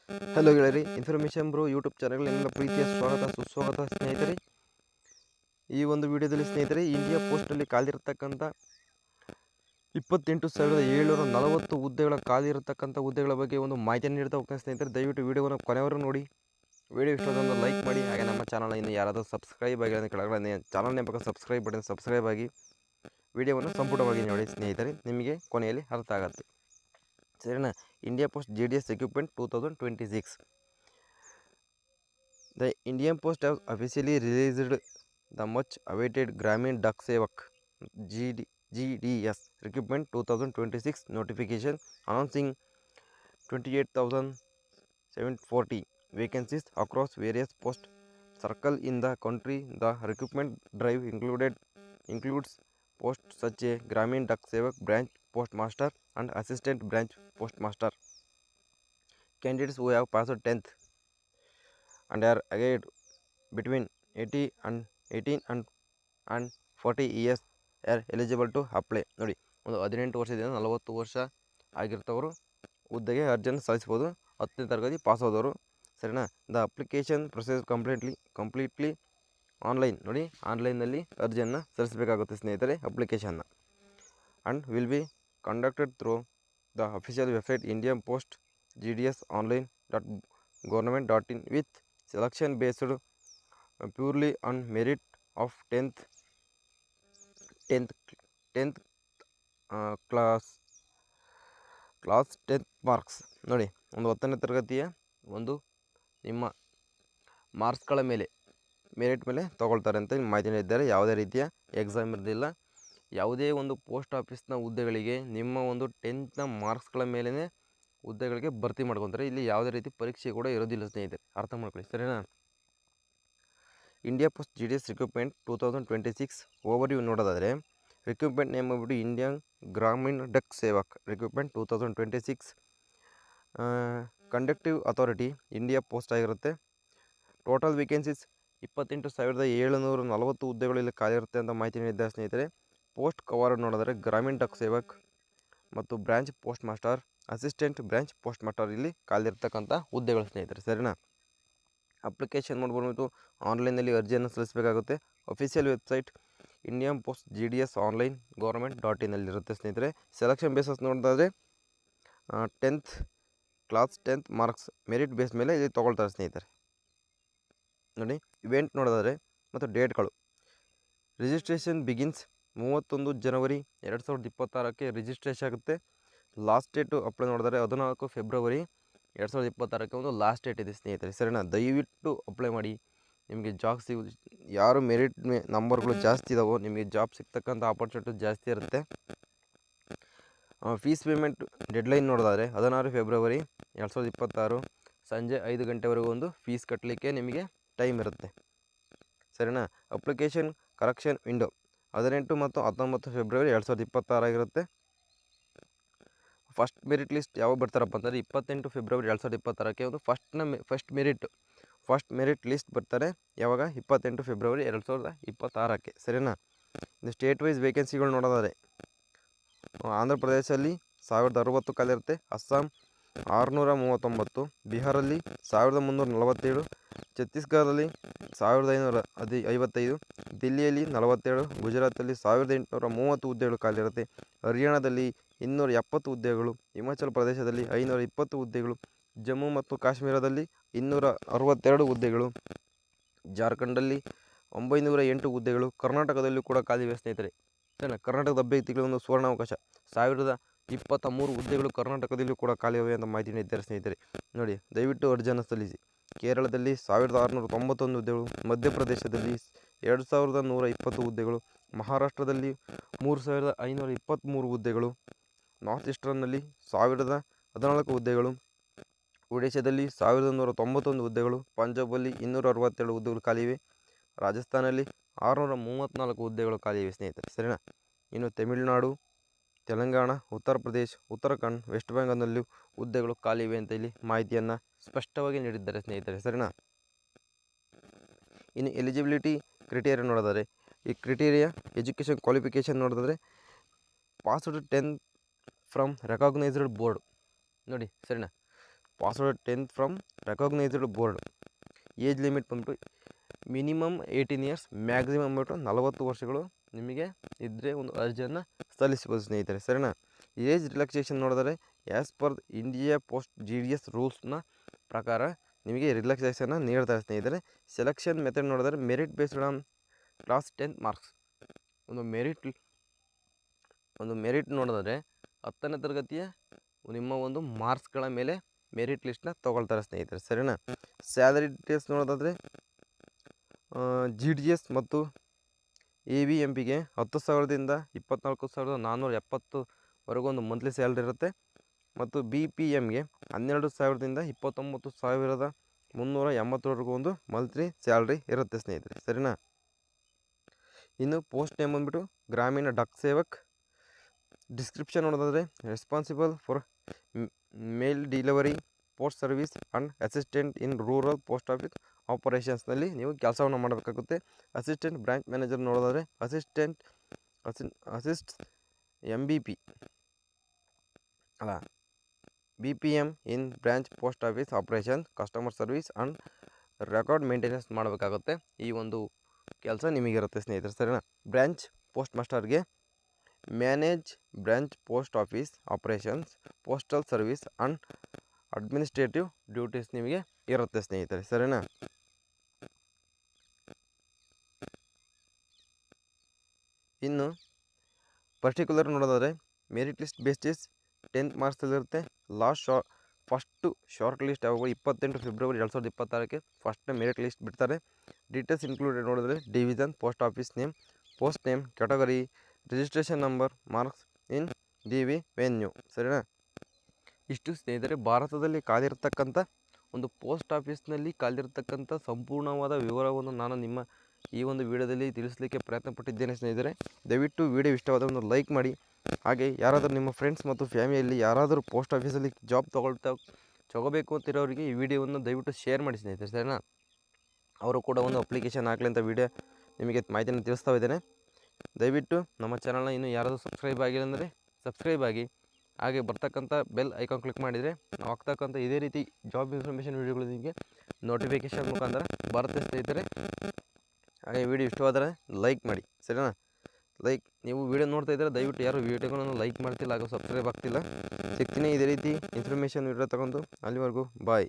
Hello ಗೆಳೆಯರಿ, information bro YouTube channel ಎಲ್ಲ ಪ್ರೀತಿಯ ಸ್ವಾಗತ ಸುಸ್ವಾಗತ ಸ್ನೇಹಿತರೆ. ಈ ಒಂದು ವಿಡಿಯೋದಲ್ಲಿ ಸ್ನೇಹಿತರೆ, ಇಂಡಿಯಾ ಪೋಸ್ಟಲ್ಲಿ ಖಾಲಿರತಕ್ಕಂಥ 28,740 ಹುದ್ದೆಗಳ ಖಾಲಿರತಕ್ಕಂಥ ಹುದ್ದೆಗಳ ಬಗ್ಗೆ ಒಂದು ಮಾಹಿತಿಯನ್ನು ನೀಡ್ತಾ ಹೋಗ್ತಾನೆ ಸ್ನೇಹಿತರೆ. ದಯವಿಟ್ಟು ವಿಡಿಯೋವನ್ನು ಕೊನೆವರೆಗೂ ನೋಡಿ. ವಿಡಿಯೋ ಇಷ್ಟೊಂದು ಲೈಕ್ ಮಾಡಿ. ಹಾಗೆ ನಮ್ಮ ಚಾನಲ್ ಇನ್ನು ಯಾರಾದರೂ ಸಬ್ಸ್ಕ್ರೈಬ್ ಆಗಿರೋದು ಕೆಳಗಡೆ ಚಾನಲ್ ನೇಮಕ ಸಬ್ಸ್ಕ್ರೈಬ್ ಬಟನ್ ಸಬ್ಸ್ಕ್ರೈಬ್ ಆಗಿ ವಿಡಿಯೋವನ್ನು ಸಂಪೂರ್ಣವಾಗಿ ನೋಡಿ ಸ್ನೇಹಿತರೆ, ನಿಮಗೆ ಕೊನೆಯಲ್ಲಿ ಅರ್ಥ ಆಗುತ್ತೆ ಸರಿನಾ. India Post GDS recruitment 2026. The Indian Post has officially released the much awaited Gramin Dak Sevak GDS Recruitment 2026 notification, announcing 28,740 vacancies across various post circle in the country. The recruitment drive includes posts such as Gramin Dak Sevak, branch postmaster and assistant branch postmaster. Candidates who have passed 10th and are aged between 18 and 40 years are eligible to apply. ನೋಡಿ, ಒಂದು 18 ವರ್ಷದಿಂದ 40 ವರ್ಷ ಆಗಿರ್ತವರು ಹುದ್ದೆಗೆ ಅರ್ಜಿಯನ್ನು ಸಲ್ಲಿಸ್ಬೋದು. 10ನೇ ತರಗತಿ pass ಆದವರು ಸರಿನಾ. The application process completely online. ನೋಡಿ, ಆನ್ಲೈನಲ್ಲಿ ಅರ್ಜಿಯನ್ನು ಸಲ್ಲಿಸಬೇಕಾಗುತ್ತೆ ಸ್ನೇಹಿತರೆ ಅಪ್ಲಿಕೇಶನ್ನ. And will be conducted through the official website Indian post GDS online.government.in with selection based purely on merit of 10th class 10th marks. ನೋಡಿ, ಒಂದು 10ನೇ ತರಗತಿಯ ಒಂದು ನಿಮ್ಮ ಮಾರ್ಕ್ಸ್ಗಳ ಮೇಲೆ ಮೆರಿಟ್ ಮೇಲೆ ತೊಗೊಳ್ತಾರೆ ಅಂತ ಮಾಹಿತಿ ನೀಡಿದ್ದಾರೆ. ಯಾವುದೇ ರೀತಿಯ ಎಕ್ಸಾಮ್ ಇರೋದಿಲ್ಲ. ಯಾವುದೇ ಒಂದು ಪೋಸ್ಟ್ ಆಫೀಸ್ನ ಹುದ್ದೆಗಳಿಗೆ ನಿಮ್ಮ ಒಂದು 10th ಮಾರ್ಕ್ಸ್ಗಳ ಮೇಲೇ ಹುದ್ದೆಗಳಿಗೆ ಭರ್ತಿ ಮಾಡ್ಕೊತಾರೆ. ಇಲ್ಲಿ ಯಾವುದೇ ರೀತಿ ಪರೀಕ್ಷೆ ಕೂಡ ಇರೋದಿಲ್ಲ ಸ್ನೇಹಿತರೆ, ಅರ್ಥ ಮಾಡ್ಕೊಳ್ಳಿ ಸರಿನಾ. ಇಂಡಿಯಾ ಪೋಸ್ಟ್ GDS ರಿಕ್ರೂಟ್ಮೆಂಟ್ 2026 ಓವರ್ವ್ಯೂ ನೋಡೋದಾದರೆ, ರಿಕ್ರೂಟ್ಮೆಂಟ್ ನೇಮ್ ಬಂದ್ಬಿಟ್ಟು Indian Gramin Dak Sevak recruitment 2026. Conductive authority India Post ಆಗಿರುತ್ತೆ. ಟೋಟಲ್ ವೇಕೆನ್ಸೀಸ್ 28,740 ಹುದ್ದೆಗಳು ಇಲ್ಲಿ ಖಾಲಿ ಇರುತ್ತೆ ಅಂತ ಮಾಹಿತಿ ನೀಡಿದ್ದಾರೆ ಸ್ನೇಹಿತರೆ. ಪೋಸ್ಟ್ ಕವರ್ ನೋಡಿದರೆ ಗ್ರಾಮೀಣ್ ಡಕ್ ಸೇವಕ್ ಮತ್ತು branch post master, assistant branch post master ಇಲ್ಲಿ ಖಾಲಿರ್ತಕ್ಕಂಥ ಹುದ್ದೆಗಳು ಸ್ನೇಹಿತರೆ ಸರಿನಾ. ಅಪ್ಲಿಕೇಶನ್ ಮಾಡ್ಬಿಟ್ಟು ಆನ್ಲೈನಲ್ಲಿ ಅರ್ಜಿಯನ್ನು ಸಲ್ಲಿಸಬೇಕಾಗುತ್ತೆ. Official website Indian post GDS online.government.in ಇರುತ್ತೆ ಸ್ನೇಹಿತರೆ. ಸೆಲೆಕ್ಷನ್ ಬೇಸಸ್ ನೋಡಿದ್ರೆ 10th ಮಾರ್ಕ್ಸ್ ಮೆರಿಟ್ ಬೇಸ್ ಮೇಲೆ ಇಲ್ಲಿ ತೊಗೊಳ್ತಾರೆ ಸ್ನೇಹಿತರೆ. ನೋಡಿ, ಇವೆಂಟ್ ನೋಡೋದಾದರೆ ಮತ್ತು ಡೇಟ್ಗಳು, ರಿಜಿಸ್ಟ್ರೇಷನ್ ಬಿಗಿನ್ಸ್ 31 ಜನವರಿ 2026ಕ್ಕೆ ರಿಜಿಸ್ಟ್ರೇಷನ್ ಆಗುತ್ತೆ. ಲಾಸ್ಟ್ ಡೇಟು ಅಪ್ಲೈ ನೋಡಿದರೆ 14 ಫೆಬ್ರವರಿ 2026ಕ್ಕೆ ಒಂದು ಲಾಸ್ಟ್ ಡೇಟ್ ಇದೆ ಸ್ನೇಹಿತರೆ ಸರಿನಾ. ದಯವಿಟ್ಟು ಅಪ್ಲೈ ಮಾಡಿ, ನಿಮಗೆ ಜಾಬ್ ಯಾರು ಮೆರಿಟ್ ನಂಬರ್ಗಳು ಜಾಸ್ತಿ ಇದಾವೋ ನಿಮಗೆ ಜಾಬ್ ಸಿಗ್ತಕ್ಕಂಥ ಆಪರ್ಚುನಿಟಿ ಜಾಸ್ತಿ ಇರುತ್ತೆ. ಫೀಸ್ ಪೇಮೆಂಟ್ ಡೆಡ್ಲೈನ್ ನೋಡೋದಾದರೆ 16 ಫೆಬ್ರವರಿ 2026 ಸಂಜೆ 5 ಗಂಟೆವರೆಗೂ ಒಂದು ಫೀಸ್ ಕಟ್ಟಲಿಕ್ಕೆ ನಿಮಗೆ ಟೈಮ್ ಇರುತ್ತೆ ಸರಿನಾ. ಅಪ್ಲಿಕೇಶನ್ ಕರೆಕ್ಷನ್ ವಿಂಡೋ 18 ಮತ್ತು 19 ಫೆಬ್ರವರಿ 2026 ಆಗಿರುತ್ತೆ. ಫಸ್ಟ್ ಮೆರಿಟ್ ಲಿಸ್ಟ್ ಯಾವಾಗ ಬರ್ತಾರಪ್ಪ ಅಂತಂದರೆ 28 ಫೆಬ್ರವರಿ 2026ಕ್ಕೆ ಒಂದು ಫಸ್ಟ್ ಮೆರಿಟ್ ಲಿಸ್ಟ್ ಬರ್ತಾರೆ. ಯಾವಾಗ? 28 ಫೆಬ್ರವರಿ 2026ಕ್ಕೆ ಸರಿನಾ. ಇದು ಸ್ಟೇಟ್ ವೈಸ್ ವೇಕೆನ್ಸಿಗಳು ನೋಡೋದಾದರೆ, ಆಂಧ್ರ ಪ್ರದೇಶದಲ್ಲಿ 1060 ಖಾಲಿ ಇರುತ್ತೆ, ಅಸ್ಸಾಂ 639, ಬಿಹಾರಲ್ಲಿ 1347, ಛತ್ತೀಸ್ಗಢದಲ್ಲಿ 1555, ದಿಲ್ಲಿಯಲ್ಲಿ 47, ಗುಜರಾತಲ್ಲಿ 1830 ಹುದ್ದೆಗಳು ಖಾಲಿ ಇರುತ್ತೆ, ಹರಿಯಾಣದಲ್ಲಿ 270 ಹುದ್ದೆಗಳು, ಹಿಮಾಚಲ ಪ್ರದೇಶದಲ್ಲಿ 520 ಹುದ್ದೆಗಳು, ಜಮ್ಮು ಮತ್ತು ಕಾಶ್ಮೀರದಲ್ಲಿ 262 ಹುದ್ದೆಗಳು, ಜಾರ್ಖಂಡಲ್ಲಿ 908 ಹುದ್ದೆಗಳು, ಕರ್ನಾಟಕದಲ್ಲೂ ಕೂಡ ಖಾಲಿ ಇವೆ ಸ್ನೇಹಿತರೆ ಸರಿನಾ. ಕರ್ನಾಟಕದ ಅಭ್ಯರ್ಥಿಗಳು ಒಂದು ಸುವರ್ಣಾವಕಾಶ 1023 ಹುದ್ದೆಗಳು ಕರ್ನಾಟಕದಲ್ಲೂ ಕೂಡ ಖಾಲಿ ಇವೆ ಅಂತ ಮಾಹಿತಿ ನೀಡಿದ್ದಾರೆ ಸ್ನೇಹಿತರೆ. ನೋಡಿ, ದಯವಿಟ್ಟು ಅರ್ಜಿಯನ್ನು ಸಲ್ಲಿಸಿ. ಕೇರಳದಲ್ಲಿ 1691 ಹುದ್ದೆಗಳು, ಮಧ್ಯಪ್ರದೇಶದಲ್ಲಿ 2120 ಹುದ್ದೆಗಳು, ಮಹಾರಾಷ್ಟ್ರದಲ್ಲಿ 3523 ಹುದ್ದೆಗಳು, ನಾರ್ತ್ ಈಸ್ಟರ್ನಲ್ಲಿ 1014 ಹುದ್ದೆಗಳು, ಒಡಿಶಾದಲ್ಲಿ 1191 ಹುದ್ದೆಗಳು, ಪಂಜಾಬಲ್ಲಿ 262 ಹುದ್ದೆಗಳು ಖಾಲಿ ಇವೆ, ರಾಜಸ್ಥಾನಲ್ಲಿ 634 ಹುದ್ದೆಗಳು ಖಾಲಿ ಇವೆ ಸ್ನೇಹಿತರೆ ಸರಿನಾ. ಇನ್ನು ತಮಿಳುನಾಡು, ತೆಲಂಗಾಣ, ಉತ್ತರ ಪ್ರದೇಶ್, ಉತ್ತರಾಖಂಡ್, ವೆಸ್ಟ್ ಬೆಂಗಾಲ್ನಲ್ಲೂ ಹುದ್ದೆಗಳು ಖಾಲಿ ಇವೆ ಅಂತ ಇಲ್ಲಿ ಮಾಹಿತಿಯನ್ನು ಸ್ಪಷ್ಟವಾಗಿ ನೀಡಿದ್ದಾರೆ ಸ್ನೇಹಿತರೆ ಸರಿನಾ. ಇನ್ನು ಎಲಿಜಿಬಿಲಿಟಿ ಕ್ರೈಟೇರಿಯಾ ನೋಡೋದಾದರೆ, ಈ ಕ್ರೈಟೇರಿಯಾ ಎಜುಕೇಷನ್ ಕ್ವಾಲಿಫಿಕೇಷನ್ ನೋಡಿದ್ರೆ ಪಾಸ್ಡ್ 10 ಫ್ರಮ್ ರೆಕಾಗ್ನೈಸ್ಡ್ ಬೋರ್ಡ್. ನೋಡಿ ಸರಿನಾ, pass out 10th from recognised board. Age limit ಬಂದ್ಬಿಟ್ಟು ಮಿನಿಮಮ್ 18 ಇಯರ್ಸ್, ಮ್ಯಾಕ್ಸಿಮಮ್ ಬಂದ್ಬಿಟ್ಟು 40 ವರ್ಷಗಳು ನಿಮಗೆ ಇದ್ದರೆ ಒಂದು ಅರ್ಜಿಯನ್ನು ಸಲ್ಲಿಸ್ಬೋದು ಸ್ನೇಹಿತರೆ, ಸರಿನಾ. ಏಜ್ ರಿಲ್ಯಾಕ್ಸೇಷನ್ ನೋಡಿದರೆ as per India Post GDS ರೂಲ್ಸ್ನ ಪ್ರಕಾರ ನಿಮಗೆ ರಿಲ್ಯಾಕ್ಸೇಷನ್ನ ನೀಡ್ತಾರೆ ಸ್ನೇಹಿತರೆ. ಸೆಲೆಕ್ಷನ್ ಮೆಥಡ್ ನೋಡಿದರೆ merit based on class 10th marks. ಒಂದು ಮೆರಿಟ್ ನೋಡಿದ್ರೆ 10ನೇ ತರಗತಿಯ ನಿಮ್ಮ ಒಂದು ಮಾರ್ಕ್ಸ್ಗಳ ಮೇಲೆ ಮೆರಿಟ್ ಲಿಸ್ಟ್ನ ತೊಗೊಳ್ತಾರೆ ಸ್ನೇಹಿತರೆ, ಸರಿನಾ. ಸ್ಯಾಲರಿ ಡೀಟೇಲ್ಸ್ ನೋಡೋದಾದರೆ GDS ಮತ್ತು AVMPಗೆ 10,000ದಿಂದ 24,470ವರೆಗೂ ಒಂದು ಮಂತ್ಲಿ ಸ್ಯಾಲ್ರಿ ಇರುತ್ತೆ. ಮತ್ತು BPMಗೆ 12,000ದಿಂದ 29,380ವರೆಗೂ ಒಂದು ಮಂತ್ಲಿ ಸ್ಯಾಲ್ರಿ ಇರುತ್ತೆ ಸ್ನೇಹಿತರೆ, ಸರಿನಾ. ಇನ್ನು ಪೋಸ್ಟ್ ನೇಮ್ ಬಂದ್ಬಿಟ್ಟು ಗ್ರಾಮೀಣ ಡಾಕ್ ಸೇವಕ್. ಡಿಸ್ಕ್ರಿಪ್ಷನ್ ನೋಡೋದಾದರೆ responsible for mail delivery, post service and assistant in rural post office ಆಪರೇಷನ್ಸ್ನಲ್ಲಿ ನೀವು ಕೆಲಸವನ್ನು ಮಾಡಬೇಕಾಗುತ್ತೆ. ಅಸಿಸ್ಟೆಂಟ್ ಬ್ರಾಂಚ್ ಮ್ಯಾನೇಜರ್ ನೋಡೋದಾದರೆ assist BPM in branch post office operation, customer service and record maintenance ಮಾಡಬೇಕಾಗುತ್ತೆ. ಈ ಒಂದು ಕೆಲಸ ನಿಮಗಿರುತ್ತೆ ಸ್ನೇಹಿತರೆ, ಸರಿನಾ. ಬ್ರಾಂಚ್ ಪೋಸ್ಟ್ ಮಾಸ್ಟರ್ಗೆ manage branch post office operations, postal service and administrative duties ನಿಮಗೆ ಇರುತ್ತೆ ಸ್ನೇಹಿತರೆ, ಸರಿನಾ. ಇನ್ನು ಪರ್ಟಿಕ್ಯುಲರ್ ನೋಡೋದಾದರೆ merit list basis 10th ಮಾರ್ಕ್ಸಲ್ಲಿರುತ್ತೆ. First short list ಯಾವಾಗ 28 ಫೆಬ್ರವರಿ 2026ಕ್ಕೆ ಫಸ್ಟ್ನೇ ಮೆರಿಟ್ ಲಿಸ್ಟ್ ಬಿಡ್ತಾರೆ. ಡೀಟೇಲ್ಸ್ ಇನ್ಕ್ಲೂಡೆಡ್ ನೋಡಿದ್ರೆ division, post office name, post name, category, registration number, marks in DV venue, ಸರಿನಾ. ಇಷ್ಟು ಸ್ನೇಹಿತರೆ ಭಾರತದಲ್ಲಿ ಕಾದಿರ್ತಕ್ಕಂಥ ಒಂದು ಪೋಸ್ಟ್ ಆಫೀಸ್ನಲ್ಲಿ ಕಾದಿರ್ತಕ್ಕಂಥ ಸಂಪೂರ್ಣವಾದ ವಿವರವನ್ನು ನಾನು ನಿಮ್ಮ ಈ ಒಂದು ವಿಡಿಯೋದಲ್ಲಿ ತಿಳಿಸಲಿಕ್ಕೆ ಪ್ರಯತ್ನ ಪಟ್ಟಿದ್ದೇನೆ ಸ್ನೇಹಿತರೆ. ದಯವಿಟ್ಟು ವಿಡಿಯೋ ಇಷ್ಟವಾದ ಒಂದು ಲೈಕ್ ಮಾಡಿ. ಹಾಗೆ ಯಾರಾದರೂ ನಿಮ್ಮ ಫ್ರೆಂಡ್ಸ್ ಮತ್ತು ಫ್ಯಾಮಿಲಿಯಲ್ಲಿ ಯಾರಾದರೂ ಪೋಸ್ಟ್ ಆಫೀಸಲ್ಲಿ ಜಾಬ್ ತಗೋಬೇಕು ಅಂತಿರೋರಿಗೆ ಈ ವಿಡಿಯೋವನ್ನು ದಯವಿಟ್ಟು ಶೇರ್ ಮಾಡಿ ಸ್ನೇಹಿತರೆ, ಸರಿನಾ. ಅವರು ಕೂಡ ಒಂದು ಅಪ್ಲಿಕೇಶನ್ ಹಾಕಲಿ ಅಂತ ವಿಡಿಯೋ ನಿಮಗೆ ಮಾಹಿತಿಯನ್ನು ತಿಳಿಸ್ತಾ ಇದ್ದೇನೆ. ದಯವಿಟ್ಟು ನಮ್ಮ ಚಾನಲ್ನ ಇನ್ನೂ ಯಾರಾದರೂ ಸಬ್ಸ್ಕ್ರೈಬ್ ಆಗಿಲ್ಲ ಅಂದರೆ ಸಬ್ಸ್ಕ್ರೈಬ್ ಆಗಿ, ಹಾಗೆ ಬರ್ತಕ್ಕಂಥ ಬೆಲ್ ಐಕಾನ್ ಕ್ಲಿಕ್ ಮಾಡಿದರೆ ನಾವು ಆಗ್ತಕ್ಕಂಥ ಇದೇ ರೀತಿ ಜಾಬ್ ಇನ್ಫಾರ್ಮೇಷನ್ ವೀಡಿಯೋಗಳು ನಿಮಗೆ ನೋಟಿಫಿಕೇಷನ್ ಮುಖಾಂತರ ಬರುತ್ತೆ ಸ್ನೇಹಿತರೆ. ಹಾಗೆ ವಿಡಿಯೋ ಇಷ್ಟವಾದರೆ ಲೈಕ್ ಮಾಡಿ, ಸರಿನಾ. ನೀವು ವಿಡಿಯೋ ನೋಡ್ತಾ ಇದ್ದರೆ ದಯವಿಟ್ಟು ಯಾರು ವಿಡಿಯೋಗಳನ್ನು ಲೈಕ್ ಮಾಡ್ತಿಲ್ಲ ಹಾಗೂ ಸಬ್ಸ್ಕ್ರೈಬ್ ಆಗ್ತಿಲ್ಲ. ಸಿಗ್ತೀನಿ ಇದೇ ರೀತಿ ಇನ್ಫಾರ್ಮೇಷನ್ ವಿಡಿಯೋ ತಗೊಂಡು. ಅಲ್ಲಿವರೆಗೂ ಬಾಯ್.